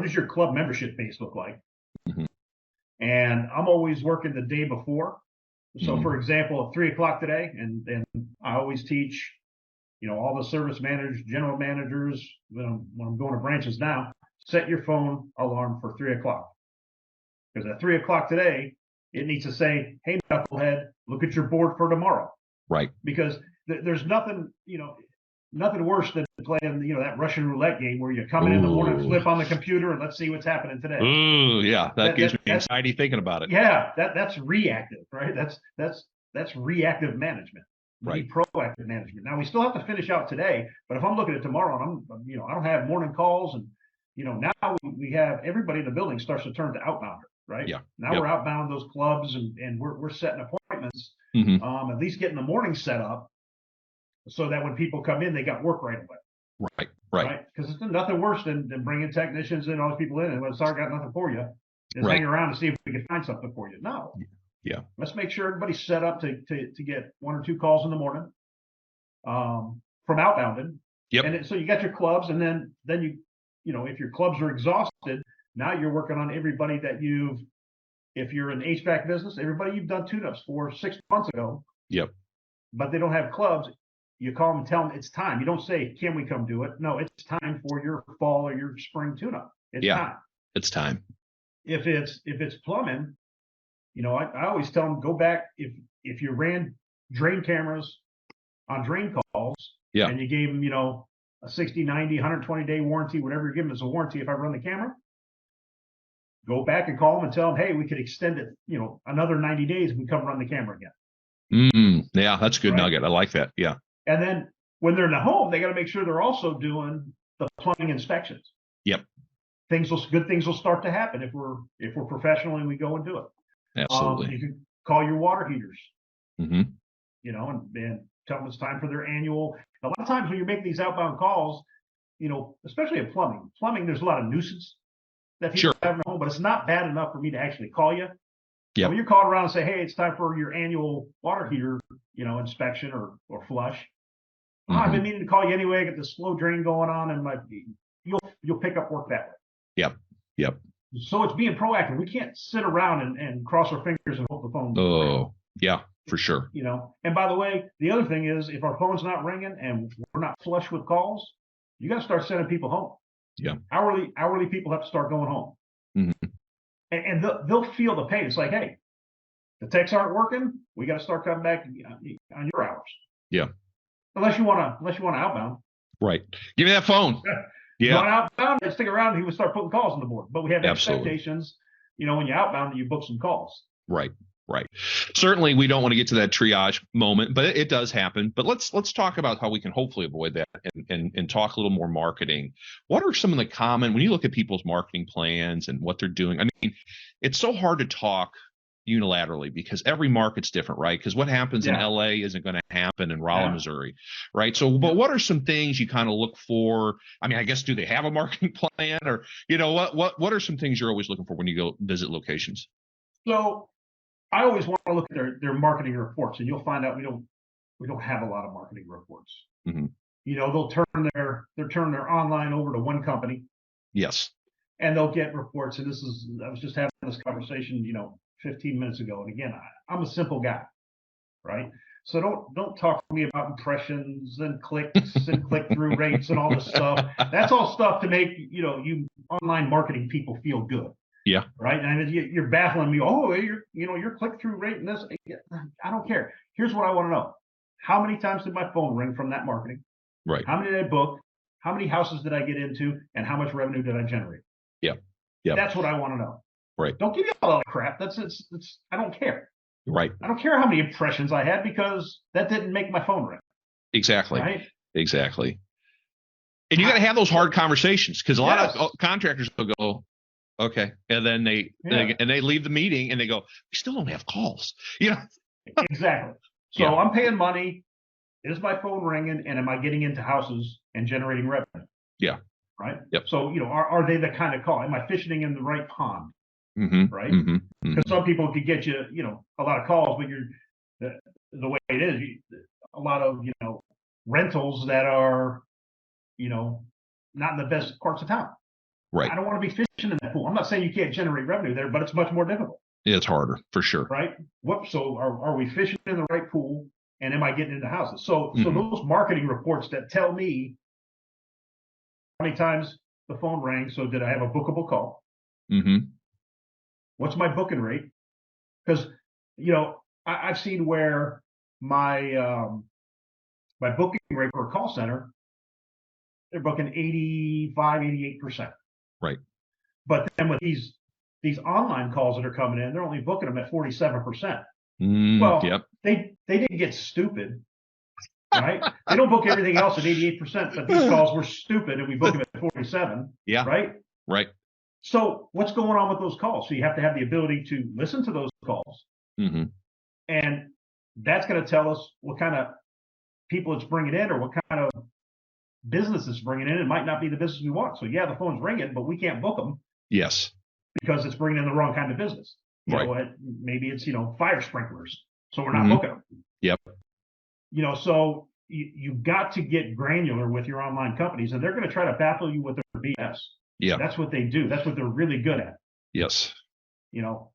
what does your club membership base look like? Mm-hmm. And I'm always working the day before. So Mm-hmm. for example, at 3:00 today, and I always teach, all the service managers, general managers, when I'm going to branches now, set your phone alarm for 3:00. Because at 3:00 today, it needs to say, hey, knucklehead, look at your board for tomorrow. Right. Because there's nothing, nothing worse than playing, that Russian roulette game where you come in the morning, flip on the computer, and let's see what's happening today. Ooh, yeah, that gives me anxiety thinking about it. Yeah, that's reactive, right? That's reactive management. We need proactive management. Now we still have to finish out today, but if I'm looking at tomorrow and I don't have morning calls, and now we have everybody in the building starts to turn to outbounder, right? Yeah. Now we're outbound those clubs, and we're setting appointments, mm-hmm. At least getting the morning set up so that when people come in, they got work right away. Right. Because there's nothing worse than bringing technicians and all these people in, and when sorry, got nothing for you. Just hang around to see if we can find something for you. No. Yeah. Let's make sure everybody's set up to get 1 or 2 calls in the morning from outbounding. Yep. And so you got your clubs, and then you if your clubs are exhausted, now you're working on everybody that if you're an HVAC business, everybody you've done tune-ups for 6 months ago. Yep. But they don't have clubs. You call them and tell them it's time. You don't say, can we come do it? No, it's time for your fall or your spring tune-up. It's time. It's time. If it's plumbing, I always tell them, go back. If you ran drain cameras on drain calls, and you gave them, a 60, 90, 120-day warranty, whatever you're giving as a warranty, if I run the camera, go back and call them and tell them, hey, we could extend it, another 90 days if we come run the camera again. Yeah, that's a good nugget. I like that. Yeah. And then when they're in the home, they got to make sure they're also doing the plumbing inspections. Yep. Good things will start to happen if we're professional and we go and do it. Absolutely. You can call your water heaters. Mm-hmm. And tell them it's time for their annual. A lot of times when you make these outbound calls, especially at plumbing, there's a lot of nuisance that people have in the home, but it's not bad enough for me to actually call you. Yeah. When you're calling around and say, hey, it's time for your annual water heater, inspection or flush. Mm-hmm. I've been meaning to call you anyway. I got this slow drain going on, and you'll pick up work that way. Yep. So it's being proactive. We can't sit around and cross our fingers and hope the phone. Oh, yeah, for sure. And by the way, the other thing is, if our phone's not ringing and we're not flush with calls, you got to start sending people home. Yeah. Hourly people have to start going home. Mm-hmm. And they'll feel the pain. It's like, hey, the techs aren't working. We got to start coming back on your hours. Yeah. Unless you want to outbound. Right. Give me that phone. Yeah. You want outbound, and stick around, and he would start putting calls on the board. But we have expectations, when you outbound, you book some calls. Right. Certainly, we don't want to get to that triage moment, but it does happen. But let's talk about how we can hopefully avoid that and talk a little more marketing. What are some of the common, when you look at people's marketing plans and what they're doing? I mean, it's so hard to talk unilaterally because every market's different, right? Because what happens in LA isn't going to happen in Raleigh, Missouri, right? So, but what are some things you kind of look for? I mean, I guess, do they have a marketing plan, or what are some things you're always looking for when you go visit locations? So I always want to look at their marketing reports, and you'll find out we don't have a lot of marketing reports. Mm-hmm. They'll turn their online over to one company. Yes. And they'll get reports. And I was just having this conversation, 15 minutes ago. And again, I'm a simple guy, right? So don't talk to me about impressions and clicks and click-through rates and all this stuff. That's all stuff to make, you online marketing people feel good. Yeah. Right. And you're baffling me. Oh, your click-through rate and this. I don't care. Here's what I want to know. How many times did my phone ring from that marketing? Right. How many did I book? How many houses did I get into? And how much revenue did I generate? Yeah. That's what I want to know. Right. Don't give me all that crap. I don't care. Right. I don't care how many impressions I had, because that didn't make my phone ring. Exactly. Right. Exactly. And you got to have those hard conversations, because a lot of contractors will go, okay, and then they leave the meeting and they go, we still don't have calls. Exactly. So I'm paying money. Is my phone ringing, and am I getting into houses and generating revenue? Yeah. Right. Yep. So are they the kind of call? Am I fishing in the right pond? Mm-hmm. Right. Mm-hmm. Because some people could get you, a lot of calls, but the way it is, a lot of rentals that are, not in the best parts of town. Right. I don't want to be fishing in that pool. I'm not saying you can't generate revenue there, but it's much more difficult. It's harder for sure. Right. So are we fishing in the right pool? And am I getting into houses? So those marketing reports that tell me how many times the phone rang. So did I have a bookable call? What's my booking rate? Because, I've seen where my booking rate for a call center, they're booking 85, 88%. Right. But then with these online calls that are coming in, they're only booking them at 47%. Well, yep. they didn't get stupid, right? They don't book everything else at 88%, but these calls were stupid and we book them at 47. Yeah. Right. Right. So what's going on with those calls? So you have to have the ability to listen to those calls. And that's going to tell us what kind of people it's bringing in or what kind of business it's bringing in. It might not be the business we want. So yeah, the phone's ringing, but we can't book them. Yes. Because it's bringing in the wrong kind of business. Maybe it's, fire sprinklers. So we're not booking them. Yep. So you've got to get granular with your online companies, and they're going to try to baffle you with their BS. Yeah. That's what they do. That's what they're really good at. Yes. Boom.